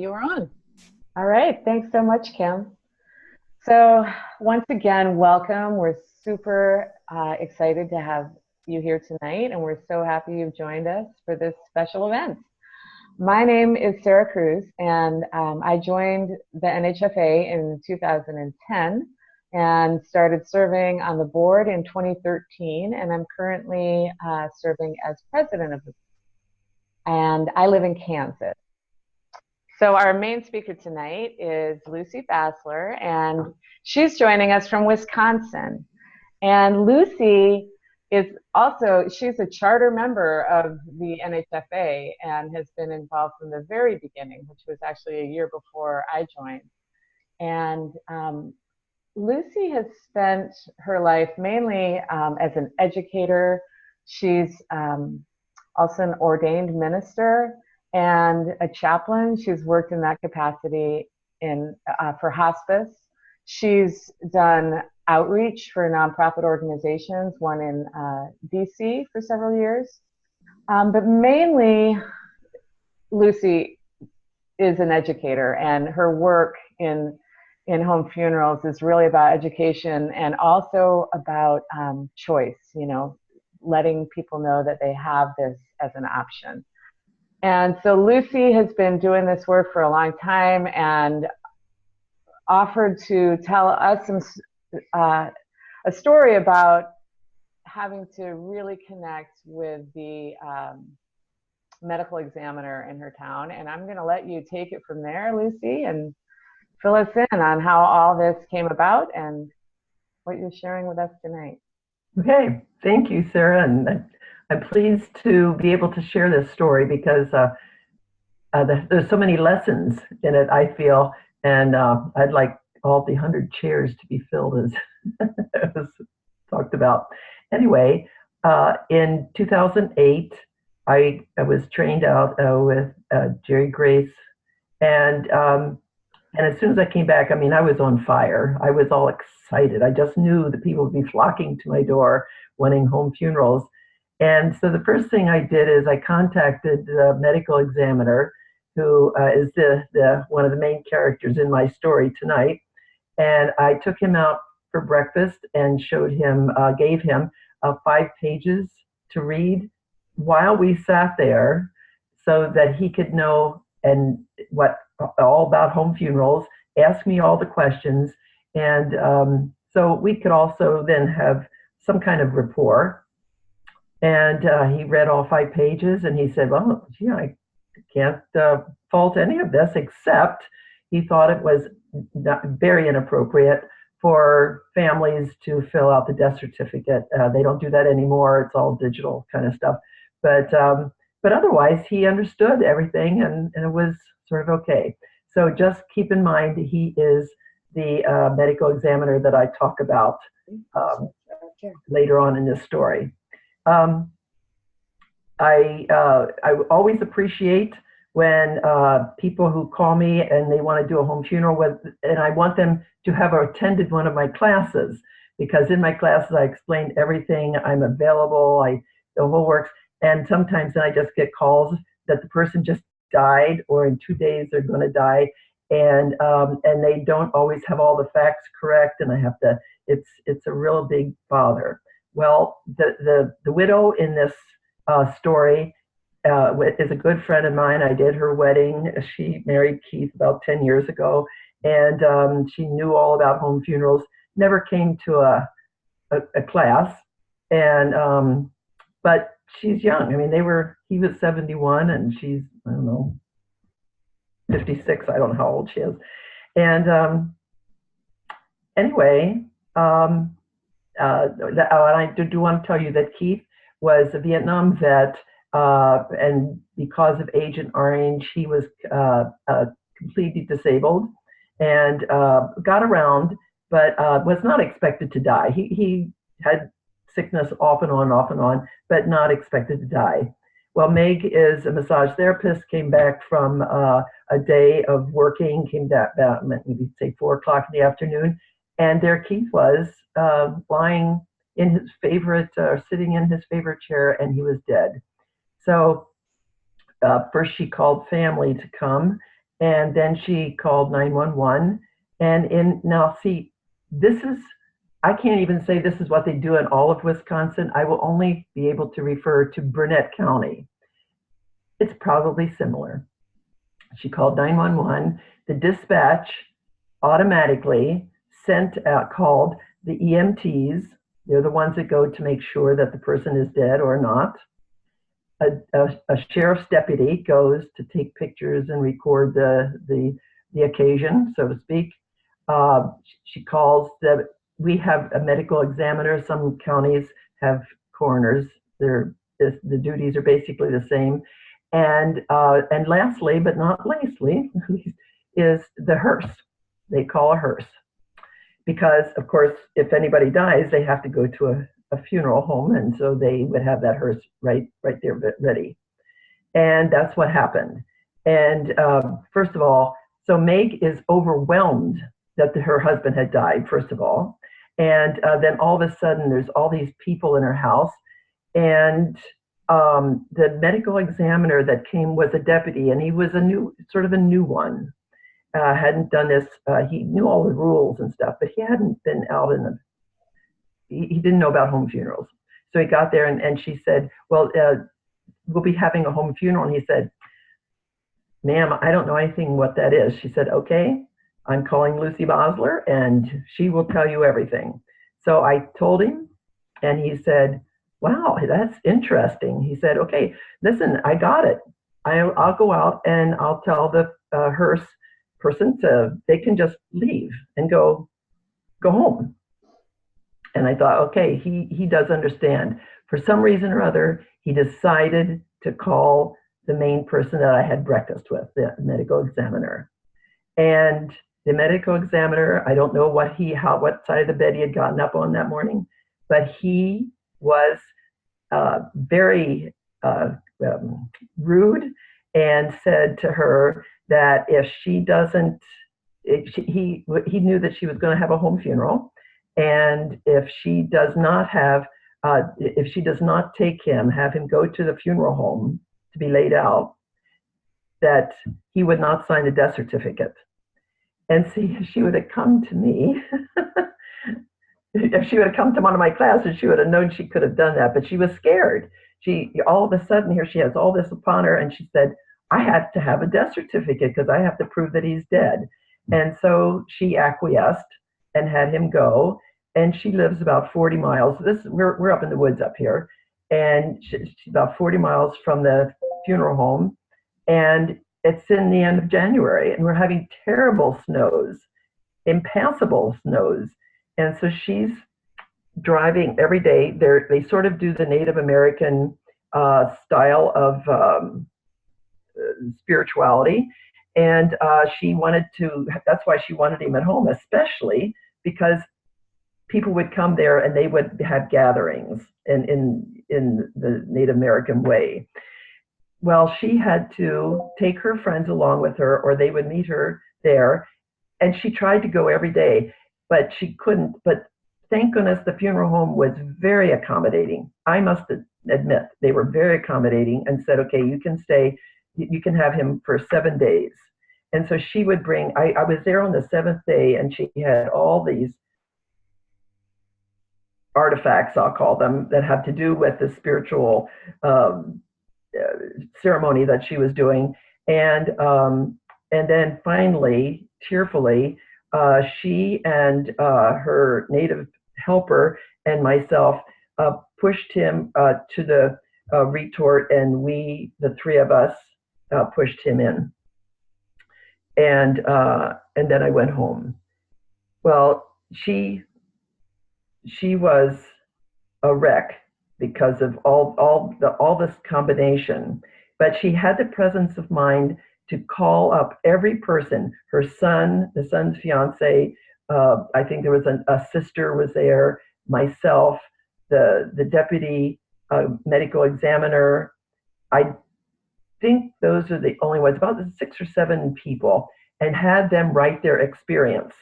You are on. All right, thanks so much, Kim. So once again, welcome. We're super excited to have you here tonight, and we're so happy you've joined us for this special event. My name is Sarah Cruz, and I joined the NHFA in 2010 and started serving on the board in 2013, and I'm currently serving as president of the board. And I live in Kansas. So our main speaker tonight is Lucy Basler, and she's joining us from Wisconsin. And Lucy is also, she's a charter member of the NHFA and has been involved from the very beginning, which was actually a year before I joined. And Lucy has spent her life mainly as an educator. She's also an ordained minister and a chaplain. She's worked in that capacity for hospice. She's done outreach for nonprofit organizations, one in DC for several years. But mainly, Lucy is an educator, and her work in home funerals is really about education and also about choice, letting people know that they have this as an option. And so Lucy has been doing this work for a long time and offered to tell us a story about having to really connect with the medical examiner in her town. And I'm going to let you take it from there, Lucy, and fill us in on how all this came about and what you're sharing with us tonight. Okay, thank you, Sarah. And I'm pleased to be able to share this story because there's so many lessons in it, I feel, and I'd like all the 100 chairs to be filled as was talked about. Anyway, in 2008, I was trained out with Jerry Grace, and as soon as I came back, I was on fire. I was all excited. I just knew that people would be flocking to my door wanting home funerals. And so the first thing I did is I contacted the medical examiner, who is one of the main characters in my story tonight. And I took him out for breakfast and gave him 5 pages to read while we sat there, so that he could know all about home funerals, ask me all the questions, and so we could also then have some kind of rapport. And he read all 5 pages, and he said, well, I can't fault any of this, except he thought it was very inappropriate for families to fill out the death certificate. They don't do that anymore. It's all digital kind of stuff. But otherwise, he understood everything, and it was sort of okay. So just keep in mind that he is the medical examiner that I talk about later on in this story. I always appreciate when people who call me and they want to do a home funeral and I want them to have attended one of my classes, because in my classes I explain everything. I'm available, the whole works. And sometimes I just get calls that the person just died, or in 2 days they're going to die, and they don't always have all the facts correct, and I have to. It's a real big bother. Well, the widow in this story is a good friend of mine. I did her wedding. She married Keith about 10 years ago, and she knew all about home funerals. Never came to a class, and but she's young. He was 71, and she's, I don't know, 56. I don't know how old she is. And anyway, I do want to tell you that Keith was a Vietnam vet, and because of Agent Orange, he was completely disabled and got around, but was not expected to die. He had sickness off and on, but not expected to die. Well, Meg is a massage therapist, came back from a day of working, came back about maybe say 4 o'clock in the afternoon, and there Keith was lying in his sitting in his favorite chair, and he was dead. So first she called family to come, And then she called 911. Now see, I can't even say this is what they do in all of Wisconsin. I will only be able to refer to Burnett County. It's probably similar. She called 911. The dispatch automatically called the EMTs. They're the ones that go to make sure that the person is dead or not. A sheriff's deputy goes to take pictures and record the occasion, so to speak. She calls we have a medical examiner. Some counties have coroners. The duties are basically the same. And lastly, but not leastly, is the hearse. They call a hearse. Because, of course, if anybody dies, they have to go to a funeral home, and so they would have that hearse right there ready. And that's what happened. And first of all, so Meg is overwhelmed that her husband had died, first of all. And then all of a sudden, there's all these people in her house. And the medical examiner that came was a deputy, and he was sort of a new one. Hadn't done this. He knew all the rules and stuff, but he hadn't been out he didn't know about home funerals. So he got there, and she said, well, we'll be having a home funeral. And he said, ma'am, I don't know anything what that is. She said, okay, I'm calling Lucy Basler, and she will tell you everything. So I told him, and he said, wow, that's interesting. He said, okay, listen, I got it. I'll go out and I'll tell the hearse person they can just leave and go home. And I thought, okay, he does understand. For some reason or other, he decided to call the main person that I had breakfast with, the medical examiner. And the medical examiner, I don't know what side of the bed he had gotten up on that morning, but he was very rude and said to her that if she doesn't, he knew that she was going to have a home funeral, and if she does not take him, have him go to the funeral home to be laid out, that he would not sign the death certificate. And see, if she would have come to me, if she would have come to one of my classes, she would have known she could have done that, but she was scared. All of a sudden here, she has all this upon her, and she said, I have to have a death certificate because I have to prove that he's dead. And so she acquiesced and had him go. And she lives about 40 miles. We're up in the woods up here, and she's about 40 miles from the funeral home. And it's in the end of January, and we're having terrible snows, impassable snows. And so she's driving every day. They sort of do the Native American style of spirituality. And that's why she wanted him at home, especially because people would come there and they would have gatherings in the Native American way. Well, she had to take her friends along with her, or they would meet her there. And she tried to go every day, but she couldn't. But thank goodness the funeral home was very accommodating. I must admit, they were very accommodating and said, okay, you can stay, you can have him for 7 days. And so she would bring, I was there on the 7th day, and she had all these artifacts, I'll call them, that have to do with the spiritual ceremony that she was doing. And then finally, tearfully, she and her native helper and myself pushed him to the retort, and the three of us, pushed him in. And then I went home. Well, she was a wreck because of all this combination, but she had the presence of mind to call up every person, her son, the son's fiance, I think there was a sister was there, myself, the deputy medical examiner. I think those are the only ones, about 6 or 7 people, and had them write their experience.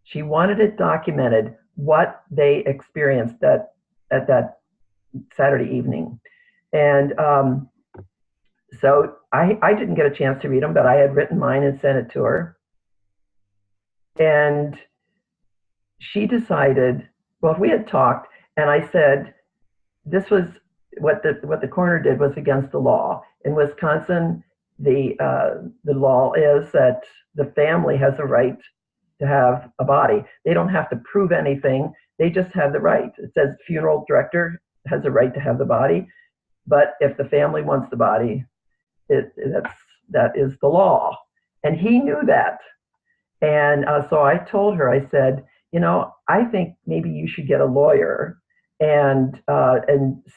She wanted it documented what they experienced at that Saturday evening. And So I didn't get a chance to read them, but I had written mine and sent it to her. And she decided, well, we had talked, and I said, this was what the coroner did was against the law. In Wisconsin, the law is that the family has a right to have a body. They don't have to prove anything. They just have the right. It says funeral director has a right to have the body, but if the family wants the body, that is the law. And he knew that. And so I told her, I said, I think maybe you should get a lawyer and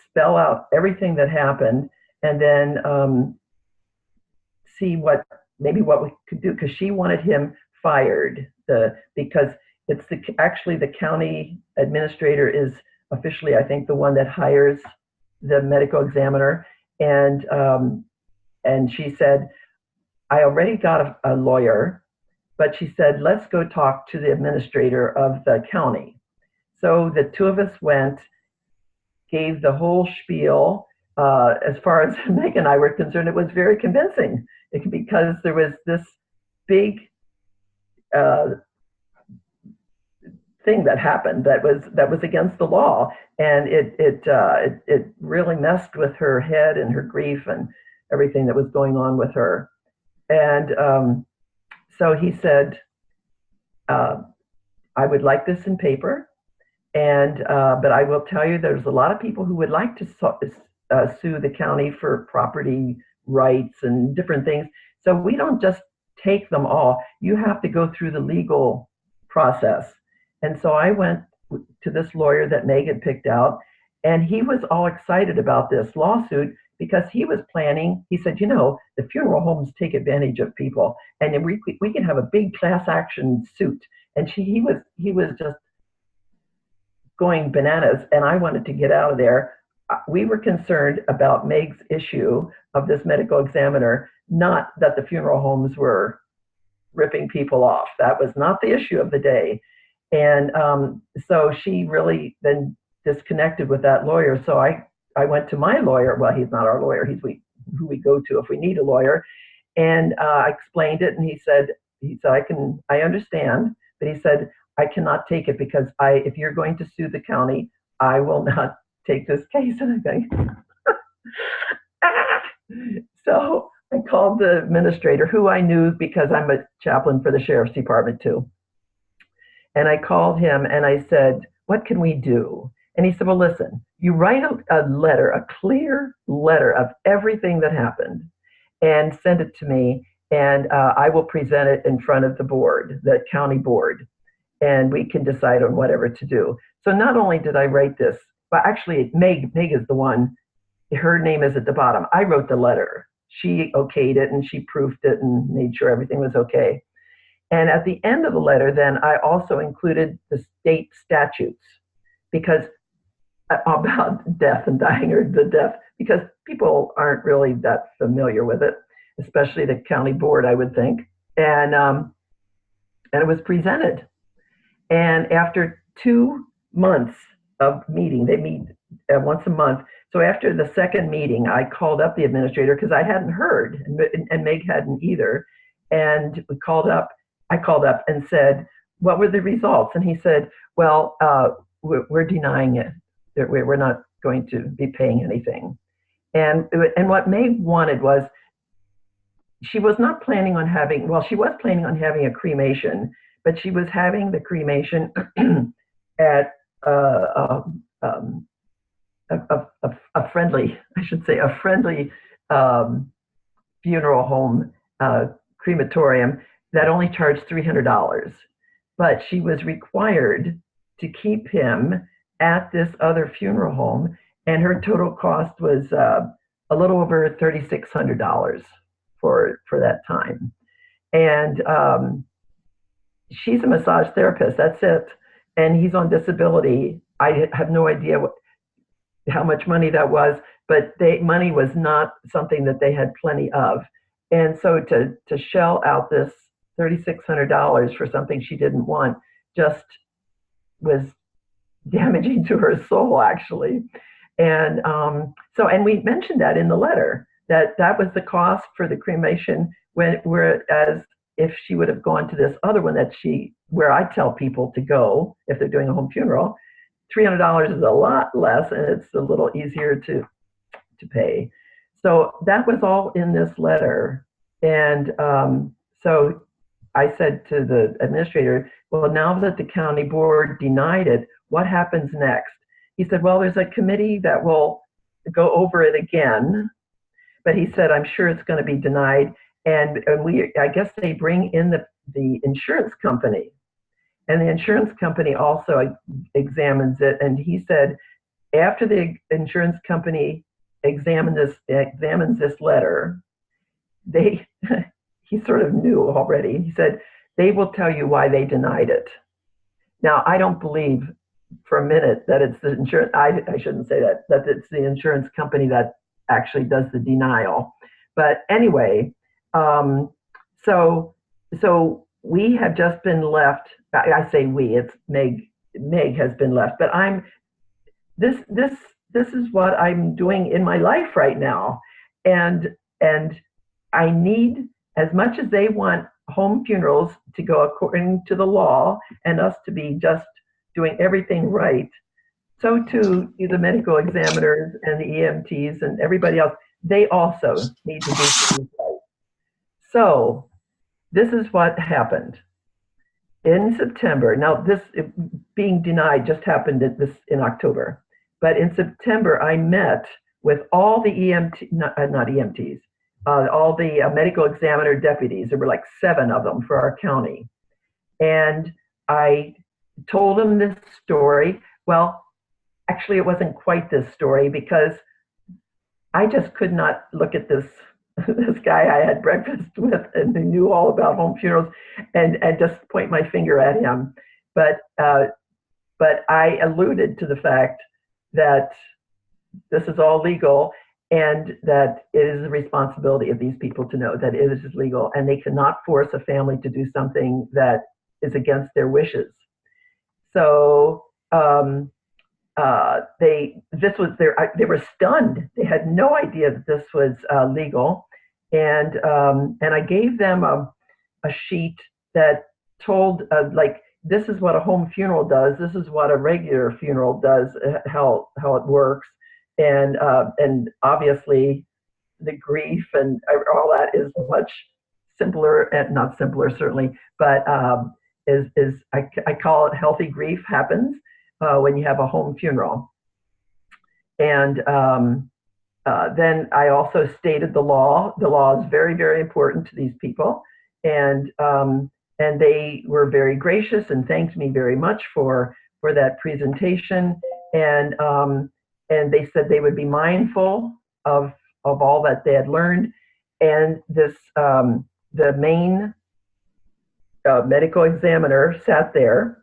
spell out everything that happened, and then see what we could do, because she wanted him fired. Because it's actually the county administrator is officially, I think, the one that hires the medical examiner, and she said, I already got a lawyer, but she said, let's go talk to the administrator of the county. So the two of us went, gave the whole spiel. As far as Meg and I were concerned, it was very convincing, because there was this big thing that happened that was against the law, and it really messed with her head and her grief and everything that was going on with her. And so he said, I would like this in paper, and but I will tell you, there's a lot of people who would like to sue the county for property rights and different things. So we don't just take them all. You have to go through the legal process. And so I went to this lawyer that Meg had picked out, and he was all excited about this lawsuit, because he was planning. He said, the funeral homes take advantage of people, and then we can have a big class action suit. And he was just going bananas, and I wanted to get out of there. We were concerned about Meg's issue of this medical examiner, not that the funeral homes were ripping people off. That was not the issue of the day. And so she really then disconnected with that lawyer. So I went to my lawyer. Well, he's not our lawyer. He's who we go to if we need a lawyer. And I explained it, and he said, I understand, but he said, I cannot take it, because if you're going to sue the county, I will not take this case. And I think, so I called the administrator, who I knew because I'm a chaplain for the sheriff's department too. And I called him and I said, what can we do? And he said, well, listen, you write a letter, a clear letter of everything that happened, and send it to me, and I will present it in front of the board, the county board, and we can decide on whatever to do. So not only did I write this, but actually Meg is the one, her name is at the bottom. I wrote the letter. She okayed it, and she proofed it and made sure everything was okay. And at the end of the letter, then I also included the state statutes, because about death and dying, or the death, because people aren't really that familiar with it, especially the county board, I would think. And it was presented. And after 2 months of meeting, they meet once a month. So after the second meeting, I called up the administrator, because I hadn't heard, and Meg hadn't either. And I called up and said, what were the results? And he said, well, we're denying it. We're not going to be paying anything. And what Meg wanted was, she was not planning on having, well, she was planning on having a cremation, but she was having the cremation at a friendly, I should say, a friendly funeral home, crematorium, that only charged $300. But she was required to keep him at this other funeral home, and her total cost was a little over $3,600 for that time. And she's a massage therapist, that's it. And he's on disability. I have no idea how much money that was, but money was not something that they had plenty of. And so to shell out this $3,600 for something she didn't want just was damaging to her soul, actually. And and we mentioned that in the letter, that was the cost for the cremation, whereas if she would have gone to this other one where I tell people to go if they're doing a home funeral, $300 is a lot less, and it's a little easier to pay. So that was all in this letter. And so I said to the administrator, well, now that the county board denied it, what happens next? He said, well, there's a committee that will go over it again. But he said, I'm sure it's going to be denied. And I guess they bring in the insurance company. And the insurance company also examines it. And he said, after the insurance company examines this letter, he sort of knew already. He said, they will tell you why they denied it. Now, I don't believe for a minute that it's the insurance, I shouldn't say that it's the insurance company that actually does the denial. But anyway, so we have just been left, I say we, it's Meg has been left, but this is what I'm doing in my life right now. And I need, as much as they want home funerals to go according to the law and us to be just doing everything right, so too the medical examiners and the EMTs and everybody else, they also need to do things right. So this is what happened. In September, now this being denied just happened in October, but in September I met with all the EMTs, all the medical examiner deputies. There were like 7 of them for our county. And I told them this story. Well, actually it wasn't quite this story, because I just could not look at this guy I had breakfast with and who knew all about home funerals and just point my finger at him. But I alluded to the fact that this is all legal, and that it is the responsibility of these people to know that it is legal, and they cannot force a family to do something that is against their wishes. So they were stunned. They had no idea that this was legal, and I gave them a sheet that told like, this is what a home funeral does. This is what a regular funeral does. How it works, and obviously the grief and all that is much simpler, and not simpler certainly, but I call it healthy grief happens when you have a home funeral. And then I also stated the law. The law is very, very important to these people, and they were very gracious and thanked me very much for that presentation. And they said they would be mindful of all that they had learned. And this the main medical examiner sat there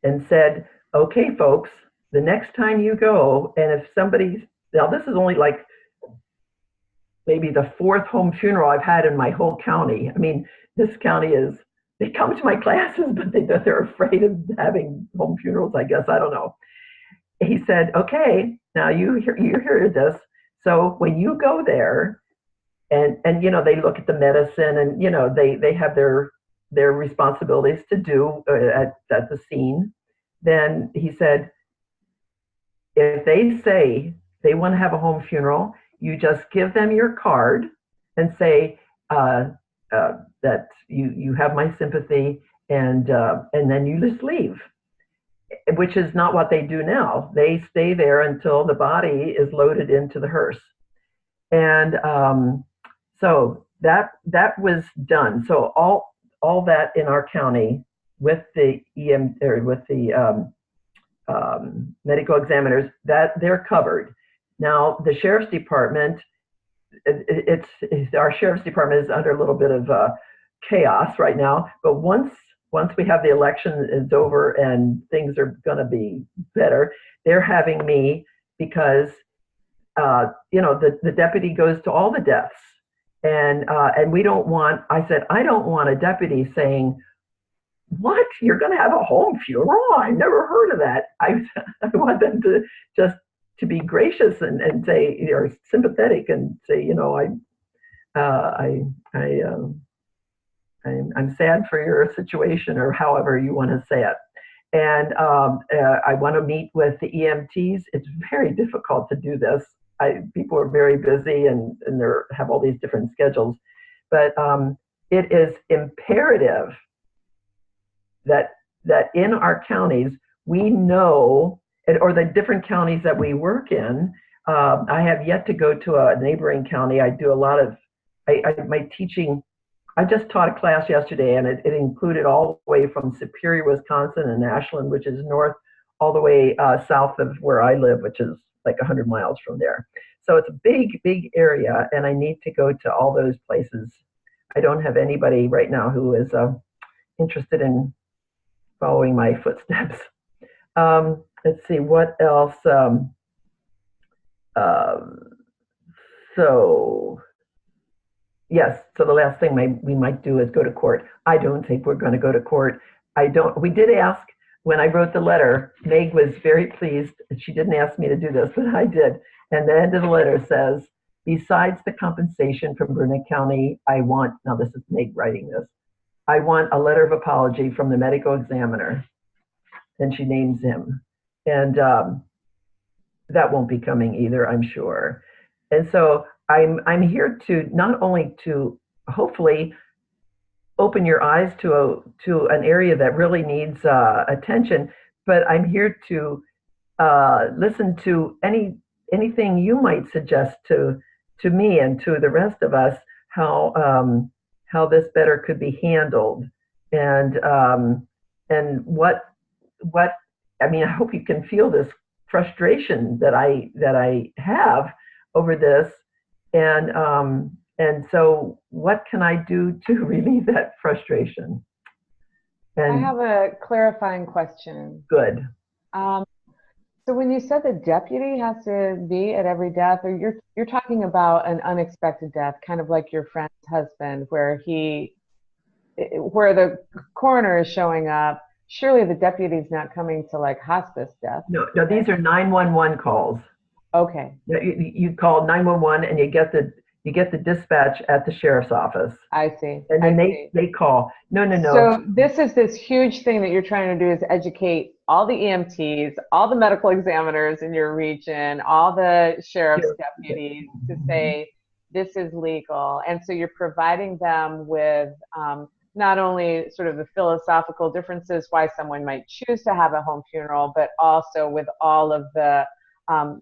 and said, okay, folks, the next time you go, and if somebody, now this is only like maybe the 4th home funeral I've had in my whole county. I mean, this county they come to my classes, but they're afraid of having home funerals, I guess, I don't know. He said, okay, now you hear this. So when you go there, and they look at the medicine, and they have their responsibilities to do at the scene. Then he said, if they say they want to have a home funeral, you just give them your card and say that you have my sympathy, and then you just leave. Which is not what they do now. They stay there until the body is loaded into the hearse. And so that was done. So all that in our county with the medical examiners, that they're covered. Now the sheriff's department, our sheriff's department is under a little bit of chaos right now. But once we have the election is over and things are going to be better, they're having me, because the deputy goes to all the deaths, and we don't want. I said, I don't want a deputy saying, "What? You're going to have a home funeral? I never heard of that." I want them to just to be gracious and say, or sympathetic and say, you know, I'm sad for your situation, or however you want to say it. And I want to meet with the EMTs. It's very difficult to do this. People are very busy and they have all these different schedules. But it is imperative that in our counties, we know, or the different counties that we work in. I have yet to go to a neighboring county. I do a lot of, my teaching, I just taught a class yesterday, and it included all the way from Superior, Wisconsin, and Ashland, which is north, all the way south of where I live, which is like 100 miles from there. So it's a big, big area, and I need to go to all those places. I don't have anybody right now who is interested in following my footsteps. Let's see, what else? Yes, so the last thing we might do is go to court. I don't think we're going to go to court. We did ask, when I wrote the letter, Meg was very pleased. She didn't ask me to do this, but I did. And the end of the letter says, besides the compensation from Burnett County, I want, now this is Meg writing this, I want a letter of apology from the medical examiner. And she names him. And that won't be coming either, I'm sure. And so I'm here to not only to hopefully open your eyes to an area that really needs attention, but I'm here to listen to anything you might suggest to me and to the rest of us, how this better could be handled, and what I mean. I hope you can feel this frustration that I have over this, and so what can I do to relieve that frustration? And I have a clarifying question. Good. So when you said the deputy has to be at every death, or you're talking about an unexpected death, kind of like your friend's husband, where the coroner is showing up. Surely the deputy's not coming to like hospice death. No, these are 911 calls. Okay. You call 911 and you get the dispatch at the sheriff's office. I see. And then they call. No. So this huge thing that you're trying to do is educate all the EMTs, all the medical examiners in your region, all the sheriff's deputies to say this is legal. And so you're providing them with not only sort of the philosophical differences why someone might choose to have a home funeral, but also with all of the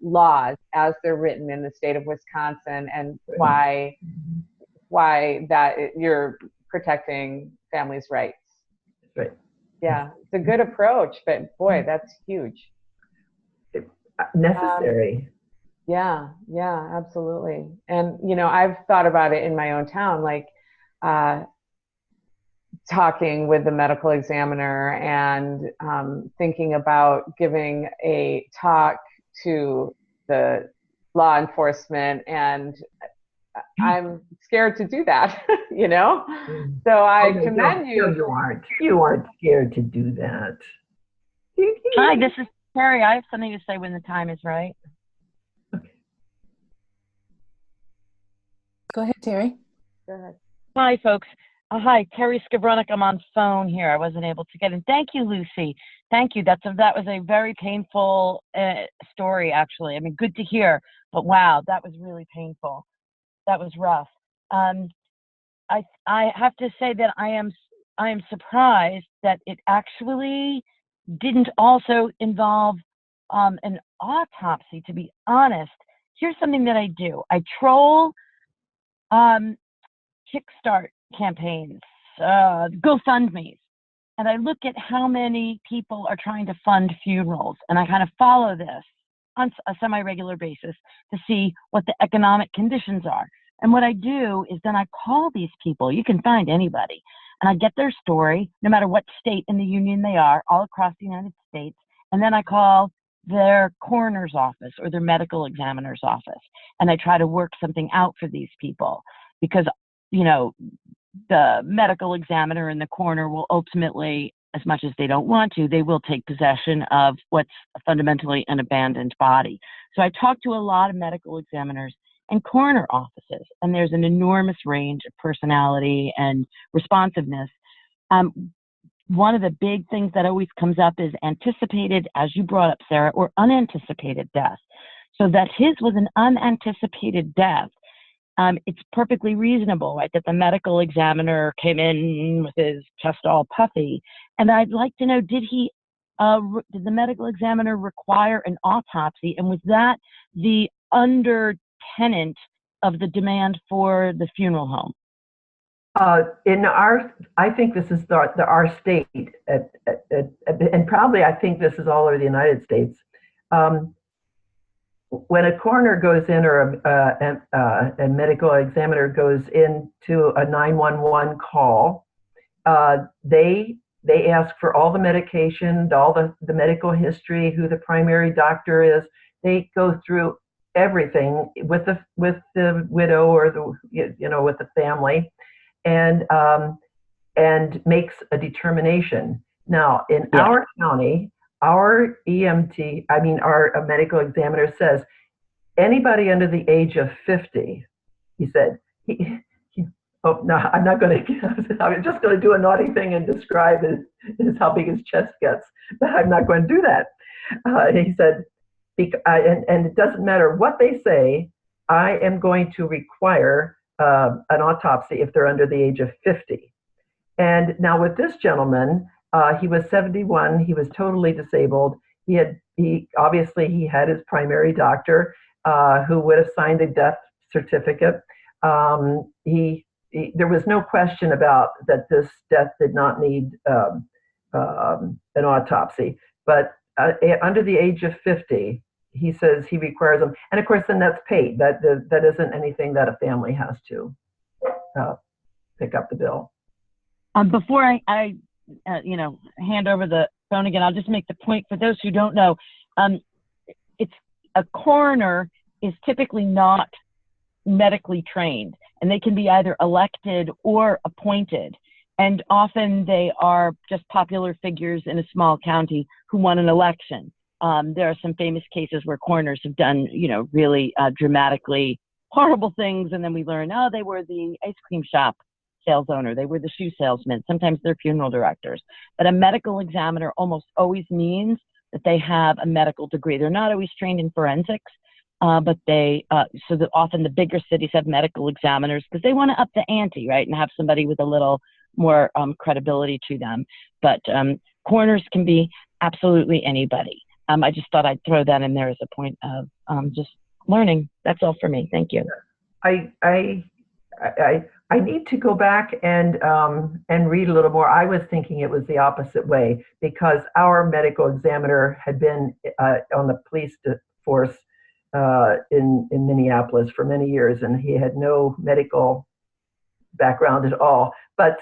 laws as they're written in the state of Wisconsin, and why that you're protecting families' rights. Right. Yeah, it's a good approach, but boy, that's huge. Necessary. Yeah, absolutely. And you know, I've thought about it in my own town, like talking with the medical examiner and thinking about giving a talk to the law enforcement, and I'm scared to do that, you know? So I commend you. You aren't scared to do that. Hi, this is Terry. I have something to say when the time is right. Okay. Go ahead, Terry. Go ahead. Hi, folks. Hi, Terry Skavronik. I'm on phone here. I wasn't able to get in. Thank you, Lucy. Thank you. That was a very painful story, actually. I mean, good to hear, but wow, that was really painful. That was rough. I have to say that I am surprised that it actually didn't also involve an autopsy. To be honest, here's something that I do. I troll Kickstart campaigns, GoFundMes, and I look at how many people are trying to fund funerals, and I kind of follow this on a semi-regular basis to see what the economic conditions are. And what I do is then I call these people. You can find anybody, and I get their story, no matter what state in the union they are, all across the United States, and then I call their coroner's office or their medical examiner's office, and I try to work something out for these people, because, you know, the medical examiner and the coroner will ultimately as much as they don't want to, they will take possession of what's fundamentally an abandoned body. So I talked to a lot of medical examiners and coroner offices, and there's an enormous range of personality and responsiveness. One of the big things that always comes up is anticipated, as you brought up, Sarah, or unanticipated death. So that his was an unanticipated death. It's perfectly reasonable, right, that the medical examiner came in with his chest all puffy. And I'd like to know, did the medical examiner require an autopsy? And was that the undertenant of the demand for the funeral home? I think this is our state, and probably I think this is all over the United States. When a coroner goes in, or a medical examiner goes into a 911 call, they ask for all the medication, all the medical history, who the primary doctor is. They go through everything with the widow, or with the family, and makes a determination. Now, in our county, our our medical examiner says anybody under the age of 50, he said, oh, no, I'm not going to, I'm just going to do a naughty thing and describe is how big his chest gets, but I'm not going to do that. He said, and it doesn't matter what they say, I am going to require an autopsy if they're under the age of 50. And now with this gentleman, he was 71. He was totally disabled. He obviously had his primary doctor who would have signed a death certificate. There was no question about that this death did not need an autopsy. But under the age of 50, he says he requires them. And of course, then that's paid. That isn't anything that a family has to pick up the bill. Before I hand over the phone again, I'll just make the point for those who don't know. It's a coroner is typically not medically trained, and they can be either elected or appointed. And often they are just popular figures in a small county who won an election. There are some famous cases where coroners have done, really dramatically horrible things, and then we learn, oh, they were the ice cream shop sales owner, they were the shoe salesman, sometimes they're funeral directors. But a medical examiner almost always means that they have a medical degree. They're not always trained in forensics, but so that often the bigger cities have medical examiners because they want to up the ante, right, and have somebody with a little more credibility to them. But coroners can be absolutely anybody. I just thought I'd throw that in there as a point of just learning. That's all for me. Thank you. I need to go back and read a little more. I was thinking it was the opposite way because our medical examiner had been on the police force in Minneapolis for many years, and he had no medical background at all. But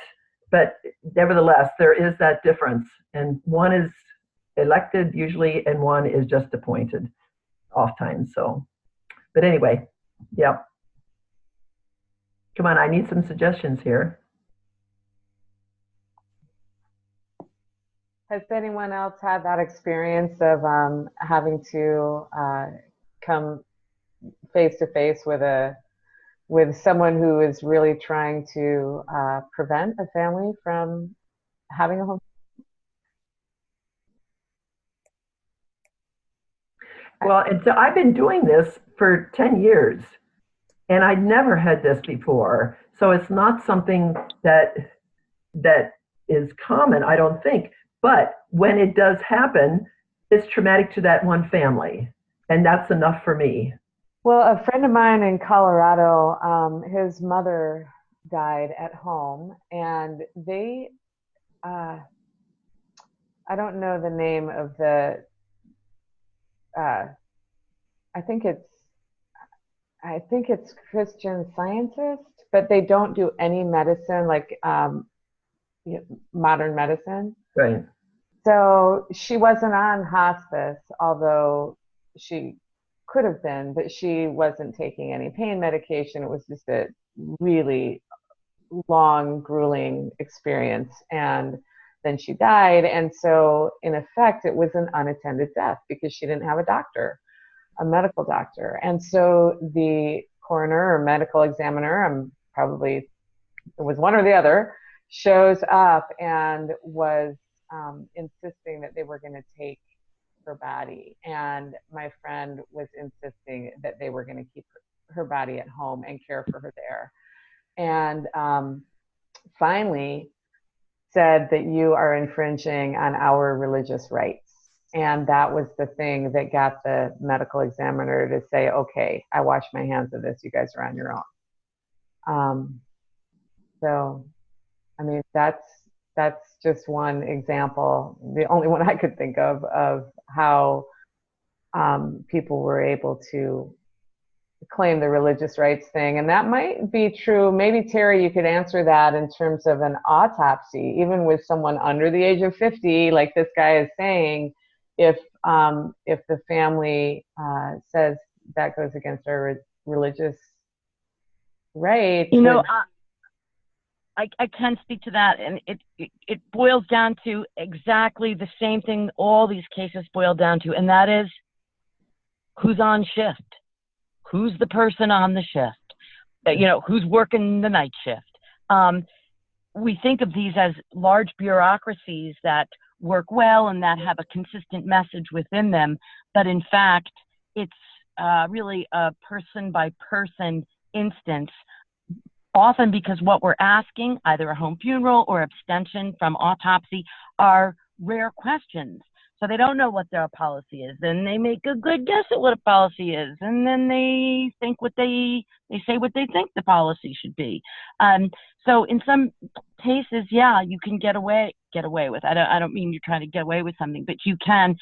nevertheless, there is that difference, and one is elected usually, and one is just appointed oftentimes. So, but anyway, yeah. Come on, I need some suggestions here. Has anyone else had that experience of having to come face to face with someone who is really trying to prevent a family from having a home? Well, and so I've been doing this for 10 years. And I'd never had this before. So it's not something that is common, I don't think. But when it does happen, it's traumatic to that one family. And that's enough for me. Well, a friend of mine in Colorado, his mother died at home, and they, I don't know the name of the, I think it's Christian Scientist, but they don't do any medicine like modern medicine. Right. So she wasn't on hospice, although she could have been, but she wasn't taking any pain medication. It was just a really long, grueling experience. And then she died. And so in effect, it was an unattended death because she didn't have a doctor, a medical doctor. And so the coroner or medical examiner, it was one or the other, shows up and was insisting that they were going to take her body. And my friend was insisting that they were going to keep her body at home and care for her there. And finally said that you are infringing on our religious rights. And that was the thing that got the medical examiner to say, okay, I wash my hands of this. You guys are on your own. So, I mean, that's just one example, the only one I could think of how people were able to claim the religious rights thing. And that might be true. Maybe, Terry, you could answer that in terms of an autopsy, even with someone under the age of 50, like this guy is saying, if the family says that goes against our religious rights. You know, I can speak to that, and it boils down to exactly the same thing all these cases boil down to, and that is who's on shift, who's the person on the shift, you know, who's working the night shift. We think of these as large bureaucracies that work well and that have a consistent message within them, but in fact, it's really a person-by-person instance, often because what we're asking, either a home funeral or abstention from autopsy, are rare questions. So they don't know what their policy is. Then they make a good guess at what a policy is, and then they think they say what they think the policy should be. So in some cases, yeah, you can get away with. I don't mean you're trying to get away with something, but you can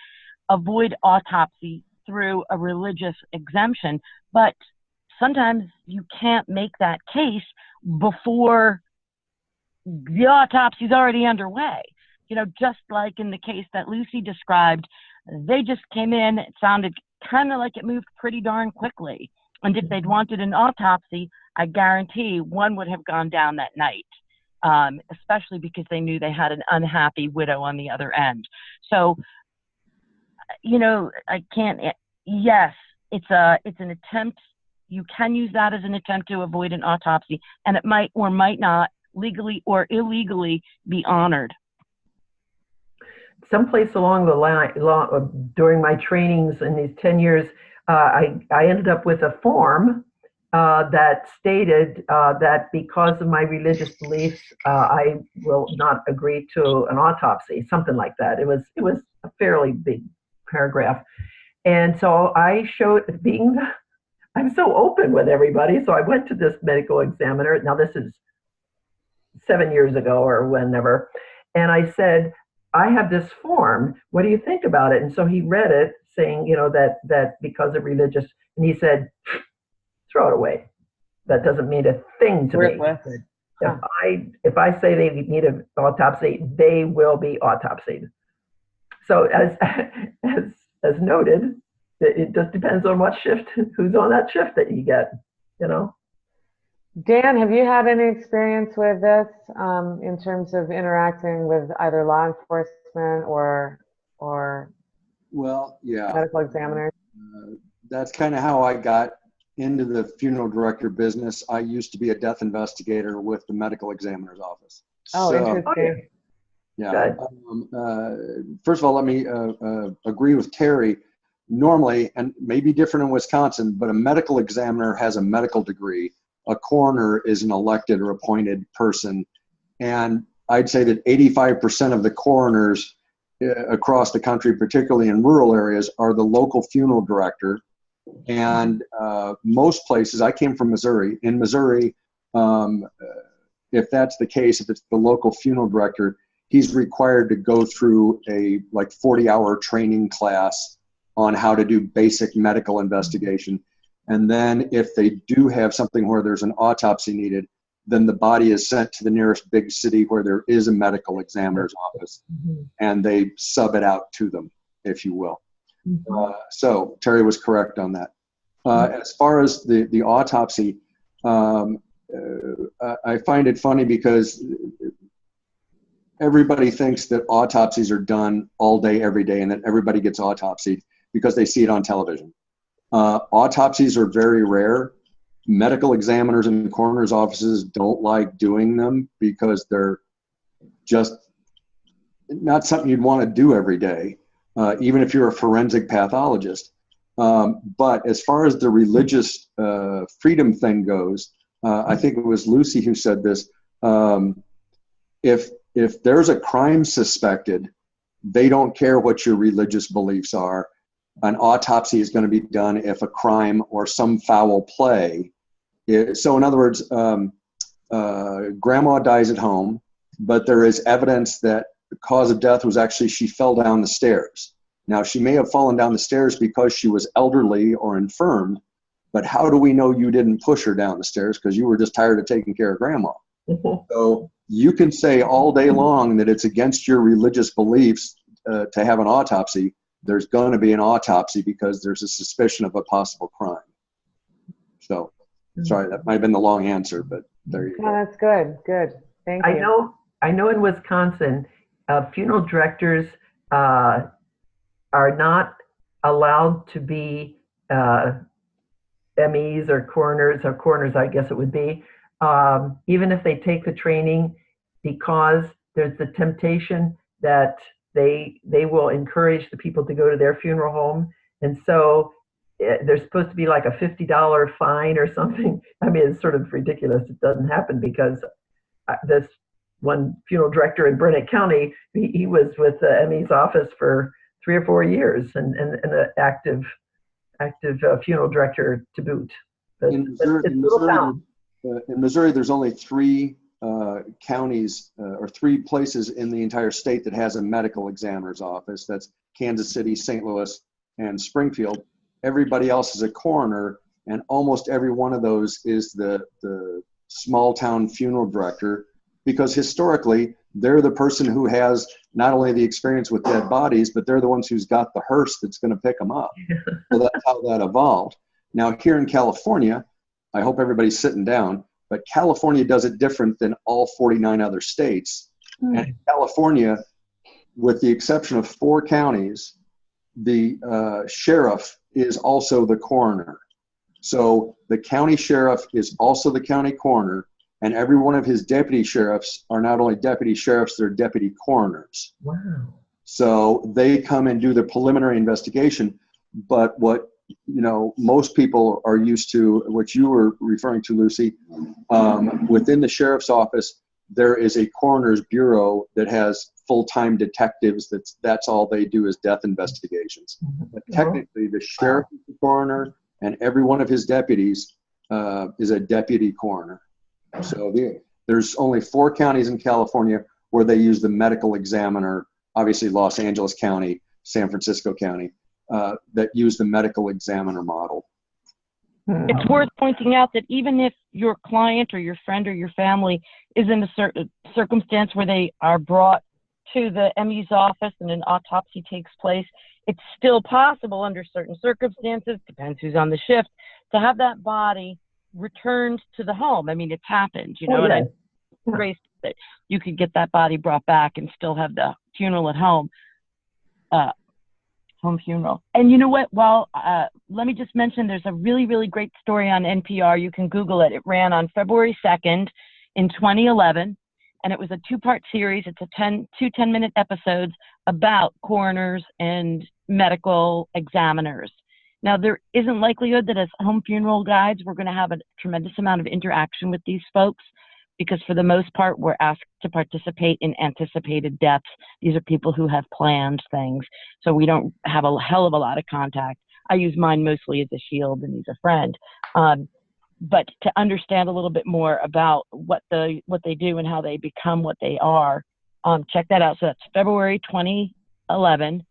avoid autopsy through a religious exemption. But sometimes you can't make that case before the autopsy is already underway. You know, just like in the case that Lucy described, they just came in, it sounded kind of like it moved pretty darn quickly. And if they'd wanted an autopsy, I guarantee one would have gone down that night, especially because they knew they had an unhappy widow on the other end. So, you know, yes, it's an attempt. You can use that as an attempt to avoid an autopsy, and it might or might not legally or illegally be honored. Someplace along the line, during my trainings in these 10 years, I ended up with a form that stated that because of my religious beliefs, I will not agree to an autopsy, something like that. It was a fairly big paragraph. And so I showed, I'm so open with everybody. So I went to this medical examiner. Now this is 7 years ago or whenever. And I said, I have this form. What do you think about it? And so he read it saying, you know, that because of religious, and he said, throw it away. That doesn't mean a thing to me. If I say they need an autopsy, they will be autopsied. So as noted, it just depends on what shift, who's on that shift that you get, you know. Dan, have you had any experience with this in terms of interacting with either law enforcement or well, yeah, medical examiners? That's kind of how I got into the funeral director business. I used to be a death investigator with the medical examiner's office. Oh, so, interesting. Yeah. First of all, let me agree with Terry. Normally, and maybe different in Wisconsin, but a medical examiner has a medical degree. A coroner is an elected or appointed person. And I'd say that 85% of the coroners across the country, particularly in rural areas, are the local funeral director. And most places, I came from Missouri. In Missouri, if that's the case, if it's the local funeral director, he's required to go through a 40-hour training class on how to do basic medical investigation. And then if they do have something where there's an autopsy needed, then the body is sent to the nearest big city where there is a medical examiner's office, and they sub it out to them, if you will. So Terry was correct on that. As far as the autopsy, I find it funny because everybody thinks that autopsies are done all day, every day, and that everybody gets autopsied because they see it on television. Autopsies are very rare. Medical examiners and coroners' offices don't like doing them because they're just not something you'd want to do every day, even if you're a forensic pathologist. But as far as the religious freedom thing goes, I think it was Lucy who said this. If there's a crime suspected, they don't care what your religious beliefs are. An autopsy is going to be done if a crime or some foul play. So in other words, grandma dies at home, but there is evidence that the cause of death was actually she fell down the stairs. Now, she may have fallen down the stairs because she was elderly or infirmed, but how do we know you didn't push her down the stairs because you were just tired of taking care of grandma? So you can say all day long that it's against your religious beliefs to have an autopsy. There's going to be an autopsy because there's a suspicion of a possible crime. So, sorry, that might have been the long answer, but there you go. That's good. Good. Thank you. I know in Wisconsin, funeral directors are not allowed to be MEs or coroners, I guess it would be, even if they take the training, because there's the temptation that they will encourage the people to go to their funeral home. And so there's supposed to be like a $50 fine or something. I mean, it's sort of ridiculous. It doesn't happen because this one funeral director in Burnett County, he was with the ME's office for 3 or 4 years and an active funeral director to boot. But In Missouri, there's only 3 counties or 3 places in the entire state that has a medical examiner's office. That's Kansas City, St. Louis, and Springfield. Everybody else is a coroner, and almost every one of those is the small town funeral director, because historically they're the person who has not only the experience with dead bodies, but they're the ones who's got the hearse that's going to pick them up. So that's how that evolved. Now here in California, I hope everybody's sitting down, but California does it different than all 49 other states. And in California, with the exception of 4 counties, the sheriff is also the coroner. So the county sheriff is also the county coroner, and every one of his deputy sheriffs are not only deputy sheriffs, they're deputy coroners. Wow. So they come and do the preliminary investigation. But what most people are used to, what you were referring to, Lucy, within the sheriff's office, there is a coroner's bureau that has full-time detectives. That's all they do is death investigations. But technically, the sheriff is the coroner, and every one of his deputies is a deputy coroner. So there's only 4 counties in California where they use the medical examiner, obviously Los Angeles County, San Francisco County, that use the medical examiner model. It's worth pointing out that even if your client or your friend or your family is in a certain circumstance where they are brought to the ME's office and an autopsy takes place, it's still possible under certain circumstances, depends who's on the shift, to have that body returned to the home. I mean, it's happened, and I'm graced that you could get that body brought back and still have the funeral at home. Home funeral. And you know what? Well, let me just mention there's a really, really great story on NPR. You can Google it. It ran on February 2nd in 2011, and it was a 2-part series. It's two 10-minute episodes about coroners and medical examiners. Now, there isn't likelihood that as home funeral guides, we're going to have a tremendous amount of interaction with these folks, because for the most part, we're asked to participate in anticipated deaths. These are people who have planned things, so we don't have a hell of a lot of contact. I use mine mostly as a shield, and he's a friend. But to understand a little bit more about what they do and how they become what they are, check that out. So that's February 2011,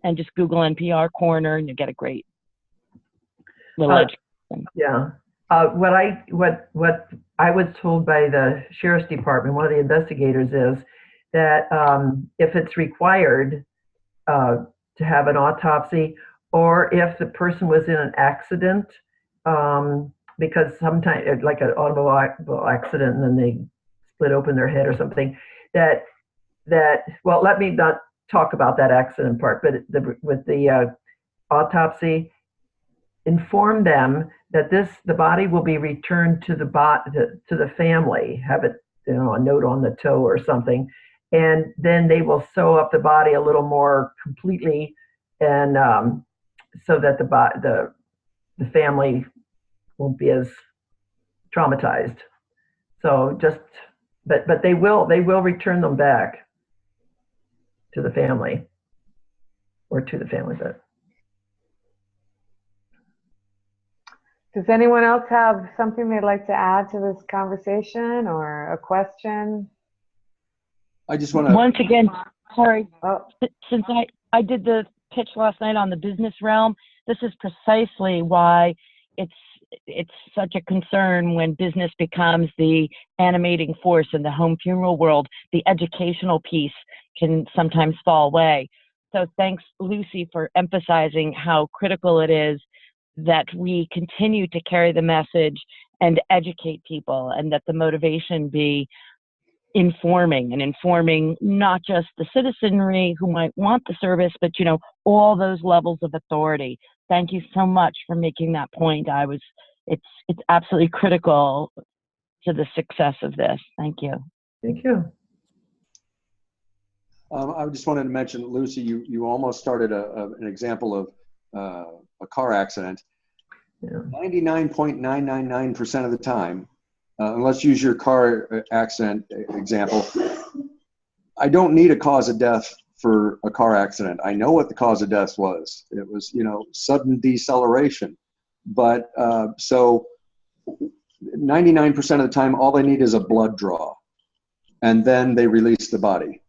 and just Google NPR coroner, and you get a great little education. Yeah. What I was told by the sheriff's department, one of the investigators, is that if it's required to have an autopsy, or if the person was in an accident, because sometimes, like an automobile accident, and then they split open their head or something, that that, well, let me not talk about that accident part, but with the autopsy, inform them that the body will be returned to the family, have it, a note on the toe or something, and then they will sew up the body a little more completely, and so that the family won't be as traumatized. So but they will return them back to the family, but. Does anyone else have something they'd like to add to this conversation or a question? I just want to. Once again, sorry, Oh, since I did the pitch last night on the business realm, this is precisely why it's such a concern when business becomes the animating force in the home funeral world. The educational piece can sometimes fall away. So thanks, Lucy, for emphasizing how critical it is that we continue to carry the message and educate people, and that the motivation be informing not just the citizenry who might want the service, but all those levels of authority. Thank you so much for making that point. It's absolutely critical to the success of this. Thank you. Thank you. I just wanted to mention, Lucy, you almost started an example of a car accident. Yeah. 99.999% of the time, and let's use your car accident example, I don't need a cause of death for a car accident. I know what the cause of death was. It was, sudden deceleration. But so 99% of the time, all they need is a blood draw, and then they release the body.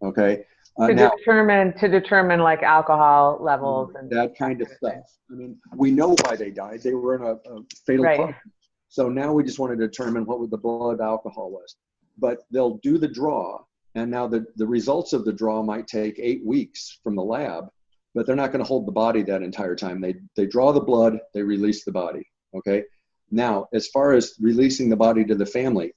Okay. To determine like alcohol levels and that kind of stuff. I mean, we know why they died. They were in a fatal car. So now we just want to determine what the blood alcohol was. But they'll do the draw, and now the results of the draw might take 8 weeks from the lab, but they're not going to hold the body that entire time. They draw the blood, they release the body. Okay. Now, as far as releasing the body to the family,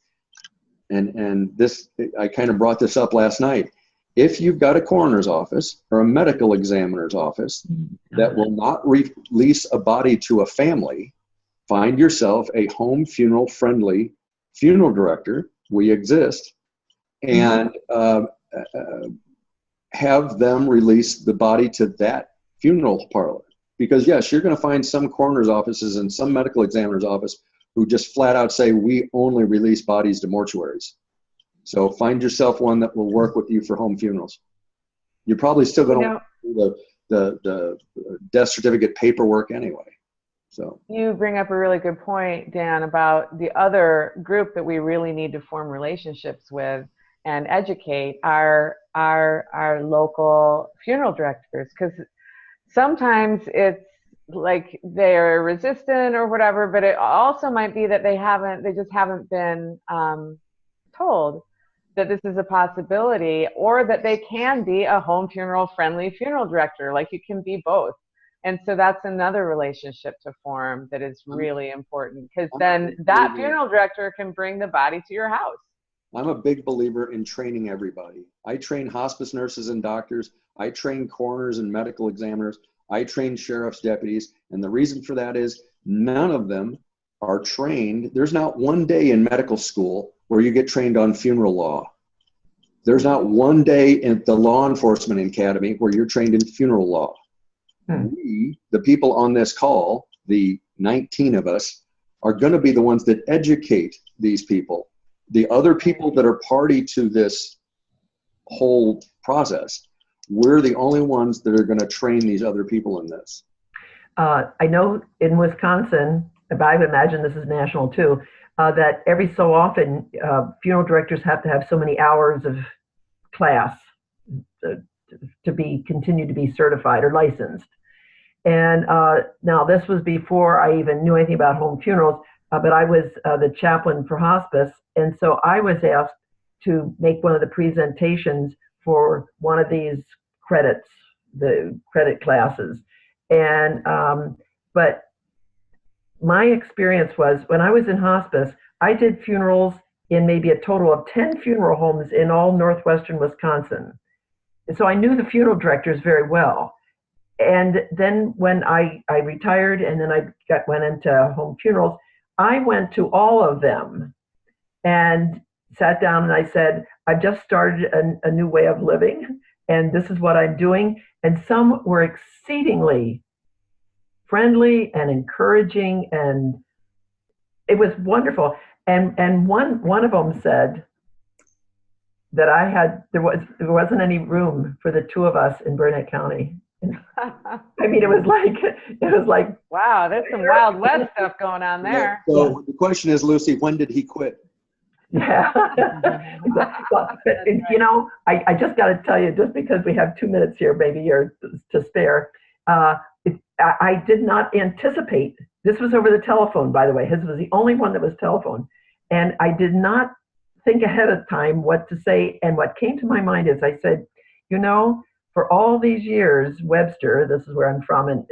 and this, I kind of brought this up last night. If you've got a coroner's office or a medical examiner's office that will not release a body to a family, find yourself a home funeral friendly funeral director. We exist. And have them release the body to that funeral parlor. Because yes, you're going to find some coroner's offices and some medical examiner's office who just flat out say, we only release bodies to mortuaries. So find yourself one that will work with you for home funerals. You're probably still going to do the death certificate paperwork anyway. So you bring up a really good point, Dan, about the other group that we really need to form relationships with and educate our local funeral directors, because sometimes it's like they're resistant or whatever, but it also might be that they just haven't been told that this is a possibility, or that they can be a home funeral friendly funeral director. Like, you can be both. And so that's another relationship to form that is really important, because then that funeral director can bring the body to your house. I'm a big believer in training everybody. I train hospice nurses and doctors. I train coroners and medical examiners. I train sheriff's deputies. And the reason for that is none of them are trained. There's not one day in medical school where you get trained on funeral law. There's not one day at the law enforcement academy where you're trained in funeral law. We, the people on this call, the 19 of us, are going to be the ones that educate these people. The other people that are party to this whole process, we're the only ones that are going to train these other people in this. I know in Wisconsin, but I would imagine this is national too, that every so often funeral directors have to have so many hours of class to continue to be certified or licensed. And now this was before I even knew anything about home funerals, but I was the chaplain for hospice. And so I was asked to make one of the presentations for one of these credits, the credit classes. And, but my experience was when I was in hospice, I did funerals in maybe a total of 10 funeral homes in all northwestern Wisconsin. And so I knew the funeral directors very well. And then when I retired and then I went into home funerals, I went to all of them and sat down and I said, I've just started a new way of living and this is what I'm doing. And some were exceedingly friendly and encouraging, and it was wonderful. And one of them said that there wasn't any room for the two of us in Burnett County. I mean, it was like wow, there's some Wild West stuff going on there. So the question is, Lucy, when did he quit? Yeah. But, you know, I just got to tell you, just because we have 2 minutes here, maybe, or to spare, I did not anticipate. This was over the telephone, by the way. His was the only one that was telephone. And I did not think ahead of time what to say. And what came to my mind is I said, you know, for all these years, Webster, this is where I'm from,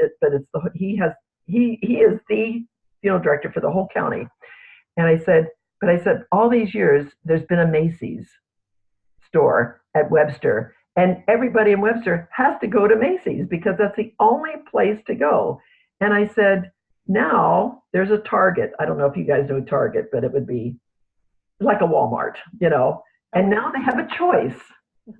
he is the funeral director for the whole county. And I said, all these years, there's been a Macy's store at Webster. And everybody in Webster has to go to Macy's because that's the only place to go. And I said, now there's a Target. I don't know if you guys know Target, but it would be like a Walmart, you know. And now they have a choice.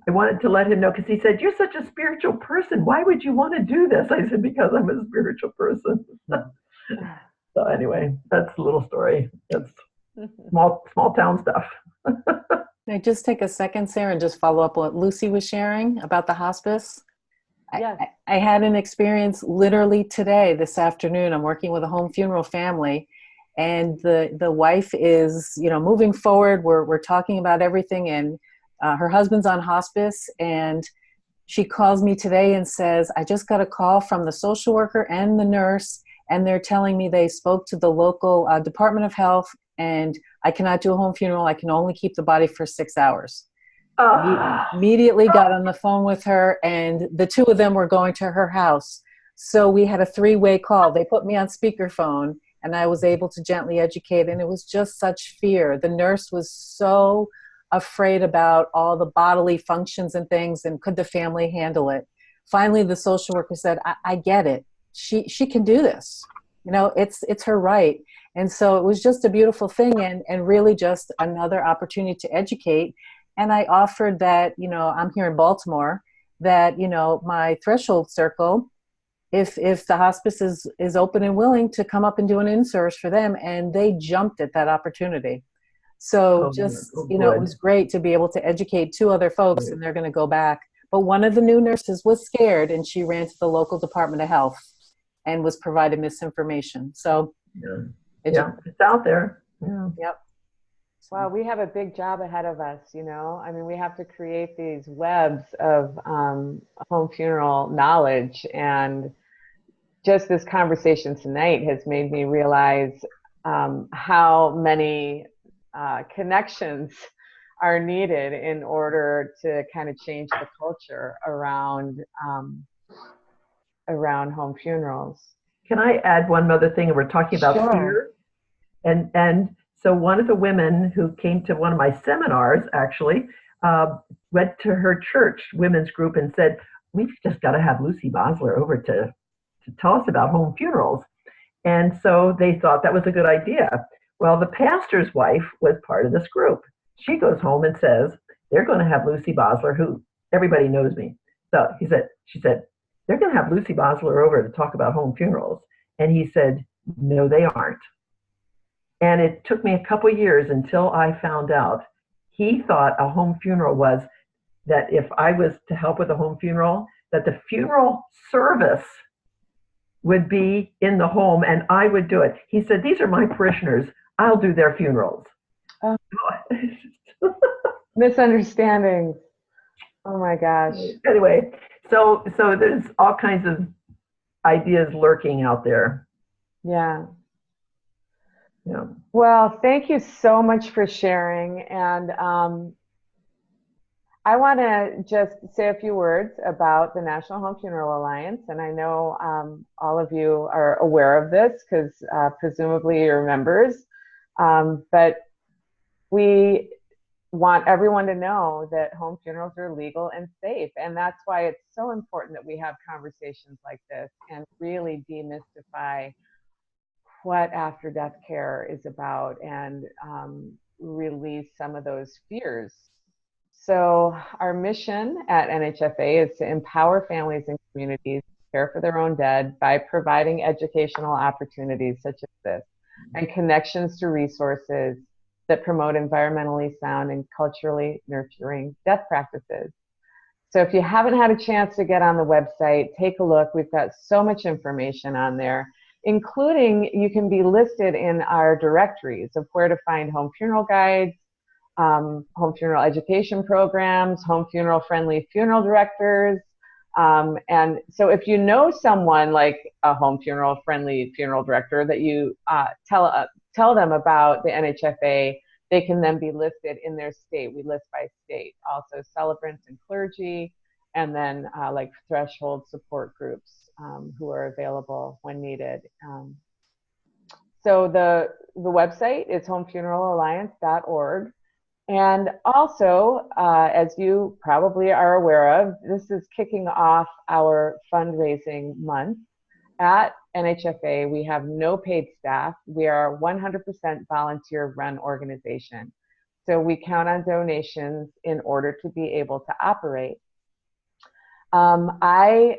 I wanted to let him know because he said, you're such a spiritual person. Why would you want to do this? I said, because I'm a spiritual person. So anyway, that's a little story. It's small town stuff. Can I just take a second, Sarah, and just follow up on what Lucy was sharing about the hospice? Yes. I had an experience literally today, this afternoon. I'm working with a home funeral family, and the wife is, you know, moving forward. We're talking about everything, and her husband's on hospice, and she calls me today and says, I just got a call from the social worker and the nurse, and they're telling me they spoke to the local Department of Health, and I cannot do a home funeral. I can only keep the body for 6 hours. Immediately got on the phone with her, and the two of them were going to her house. So we had a 3-way call. They put me on speakerphone, and I was able to gently educate, and it was just such fear. The nurse was so afraid about all the bodily functions and things, and could the family handle it? Finally, the social worker said, I get it. She can do this. You know, it's her right. And so it was just a beautiful thing, and really just another opportunity to educate. And I offered that, you know, I'm here in Baltimore, that, you know, my threshold circle, if the hospice is open and willing to come up and do an in-service for them, and they jumped at that opportunity. So you know, it was great to be able to educate 2 other folks, and they're going to go back. But one of the new nurses was scared, and she ran to the local Department of Health and was provided misinformation. So it's out there. Yeah. Yep. Wow, we have a big job ahead of us, you know. I mean, we have to create these webs of home funeral knowledge, and just this conversation tonight has made me realize how many connections are needed in order to kind of change the culture around home funerals. Can I add one other thing? We're talking about fear, and so one of the women who came to one of my seminars actually went to her church women's group and said, we've just got to have Lucy Basler over to tell us about home funerals. And so they thought that was a good idea. Well, the pastor's wife was part of this group. She goes home and says, they're going to have Lucy Basler, who everybody knows me. So she said, they're going to have Lucy Basler over to talk about home funerals. And he said, no, they aren't. And it took me a couple years until I found out. He thought a home funeral was that if I was to help with a home funeral, that the funeral service would be in the home and I would do it. He said, these are my parishioners. I'll do their funerals. Oh. Misunderstandings. Oh my gosh. Anyway, so there's all kinds of ideas lurking out there. Yeah. Yeah. Well, thank you so much for sharing. And I want to just say a few words about the National Home Funeral Alliance. And I know all of you are aware of this because presumably you're members. But we want everyone to know that home funerals are legal and safe. And that's why it's so important that we have conversations like this and really demystify what after death care is about, and release some of those fears. So our mission at NHFA is to empower families and communities to care for their own dead by providing educational opportunities such as this and connections to resources that promote environmentally sound and culturally nurturing death practices. So if you haven't had a chance to get on the website, take a look. We've got so much information on there, including you can be listed in our directories of where to find home funeral guides, home funeral education programs, home funeral friendly funeral directors. And so if you know someone like a home funeral friendly funeral director that you tell them about the NHFA, they can then be listed in their state. We list by state, also celebrants and clergy, and then like threshold support groups who are available when needed. So the website is homefuneralalliance.org. And also, as you probably are aware of, this is kicking off our fundraising month. At NHFA, we have no paid staff. We are a 100% volunteer-run organization. So we count on donations in order to be able to operate. I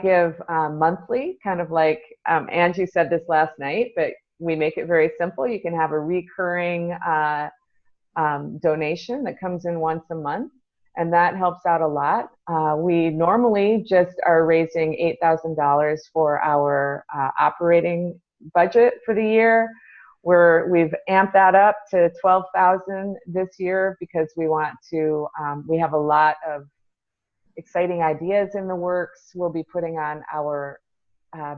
give monthly, kind of like Angie said this last night, but we make it very simple. You can have a recurring donation that comes in once a month, and that helps out a lot. We normally just are raising $8,000 for our operating budget for the year. We've amped that up to $12,000 this year because we want to, we have a lot of exciting ideas in the works. We'll be putting on our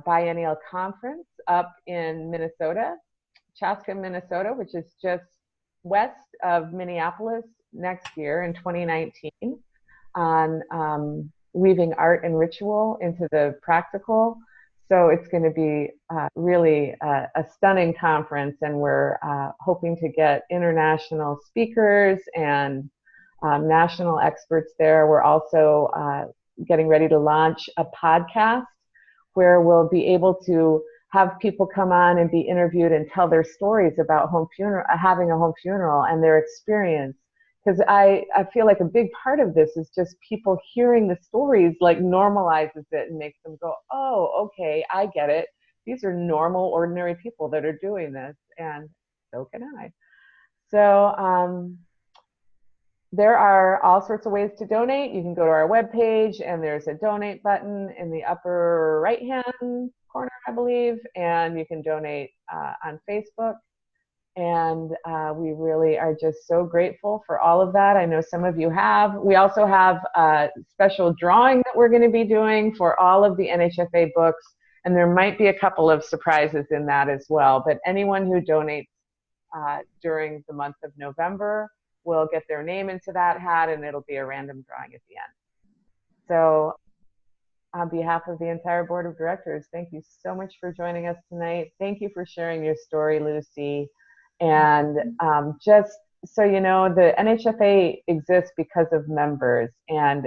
biennial conference up in Minnesota, Chaska, Minnesota, which is just west of Minneapolis, next year in 2019, on weaving art and ritual into the practical. So it's going to be really a stunning conference, and we're hoping to get international speakers and national experts there. We're also getting ready to launch a podcast where we'll be able to have people come on and be interviewed and tell their stories about having a home funeral and their experience. Because I feel like a big part of this is just people hearing the stories, like normalizes it and makes them go, oh, okay, I get it. These are normal, ordinary people that are doing this, and so can I. So there are all sorts of ways to donate. You can go to our webpage, and there's a donate button in the upper right-hand corner, I believe, and you can donate on Facebook. And we really are just so grateful for all of that. I know some of you have. We also have a special drawing that we're going to be doing for all of the NHFA books, and there might be a couple of surprises in that as well. But anyone who donates during the month of November will get their name into that hat, and it'll be a random drawing at the end. So on behalf of the entire board of directors, thank you so much for joining us tonight. Thank you for sharing your story, Lucy. And just so you know, the NHFA exists because of members. And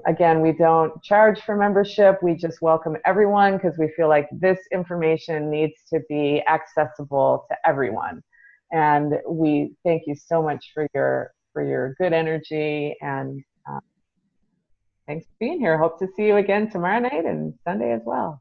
again, we don't charge for membership. We just welcome everyone because we feel like this information needs to be accessible to everyone. And we thank you so much for your good energy, and thanks for being here. Hope to see you again tomorrow night and Sunday as well.